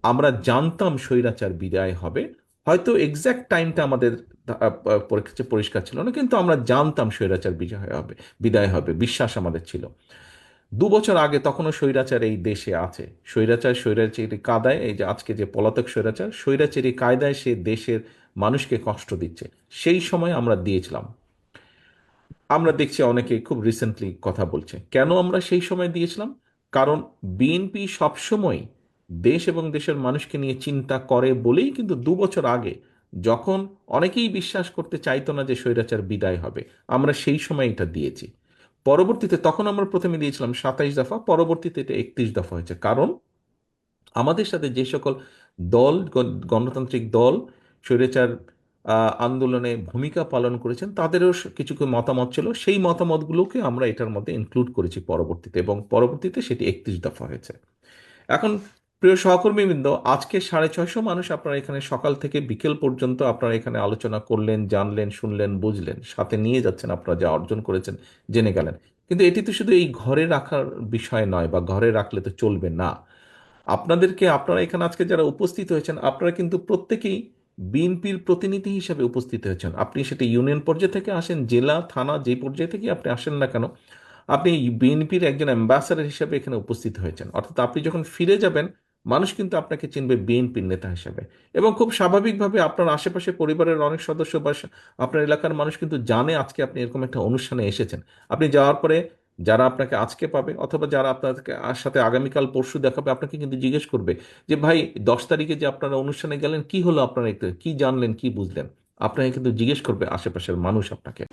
আমরা জানতাম স্বৈরাচার বিদায় হবে, হয়তো এক্সাক্ট টাইমটা আমাদের কাছে পরিষ্কার ছিল না, কিন্তু আমরা জানতাম স্বৈরাচার বিজয় হবে, বিদায় হবে, বিশ্বাস আমাদের ছিল। 2 বছর আগে তখনও স্বৈরাচার এই দেশে আছে। স্বৈরাচারী কায়দায়, এই যে আজকে যে পলাতক স্বৈরাচার, স্বৈরাচারী কায়দায় সে দেশের মানুষকে কষ্ট দিচ্ছে। সেই সময় আমরা দিয়েছিলাম। আমরা দেখছি অনেকে খুব রিসেন্টলি কথা বলছে কেন আমরা সেই সময় দিয়েছিলাম। কারণ বিএনপি সবসময় দেশ এবং দেশের মানুষকে নিয়ে চিন্তা করে বলেই কিন্তু 2 বছর আগে, যখন অনেকেই বিশ্বাস করতে চাইতো না যে স্বৈরাচার বিদায় হবে, আমরা সেই সময় এটা দিয়েছি। পরবর্তীতে তখন আমরা প্রথমে দিয়েছিলাম 27 দফা, পরবর্তীতে এটা 31 দফা হয়েছে। কারণ আমাদের সাথে যে সকল দল, গণতান্ত্রিক দল স্বৈরাচার আন্দোলনে ভূমিকা পালন করেছেন, তাদেরও কিছু কিছু মতামত ছিল, সেই মতামতগুলোকে আমরা এটার মধ্যে ইনক্লুড করেছি পরবর্তীতে, এবং পরবর্তীতে সেটি 31 দফা হয়েছে। এখন প্রিয় সহকর্মীবৃন্দ, আজকে 650 মানুষ আপনারা এখানে সকাল থেকে বিকেল পর্যন্ত আপনারা এখানে আলোচনা করলেন, জানলেন, শুনলেন, বুঝলেন, সাথে নিয়ে যাচ্ছেন, আপনারা যা অর্জন করেছেন জেনে গেলেন। কিন্তু এটি তো শুধু এই ঘরে রাখার বিষয় নয়, বা ঘরে রাখলে তো চলবে না। আপনাদেরকে, আপনারা এখানে আজকে যারা উপস্থিত হয়েছেন, আপনারা কিন্তু প্রত্যেকেই বিএনপির প্রতিনিধি হিসেবে উপস্থিত হয়েছেন। আপনি সেটা ইউনিয়ন পর্যায়ে থেকে আসেন, জেলা, থানা, যে পর্যায়ে থেকে আপনি আসেন না কেন, আপনি বিএনপির একজন অ্যাম্বাসাডার হিসেবে এখানে উপস্থিত হয়েছেন। অর্থাৎ আপনি যখন ফিরে যাবেন, মানুষ কিন্তু আপনাকে চিনবে বিএনপির নেতা হিসেবে। এবং খুব স্বাভাবিকভাবে আপনার আশেপাশে পরিবারের অনেক সদস্য বা আপনার এলাকার মানুষ কিন্তু জানে আজকে আপনি এরকম একটা অনুষ্ঠানে এসেছেন। আপনি যাওয়ার পরে যারা আপনাকে আজকে পাবে, অথবা যারা আপনাকে সাথে আগামীকাল পরশু দেখাবে, আপনাকে কিন্তু জিজ্ঞেস করবে যে ভাই, 10 তারিখে যে আপনারা অনুষ্ঠানে গেলেন, কি হলো, আপনারা একটু কি জানলেন, কি বুঝলেন। আপনাকে কিন্তু জিজ্ঞেস করবে আশেপাশের মানুষ আপনাকে।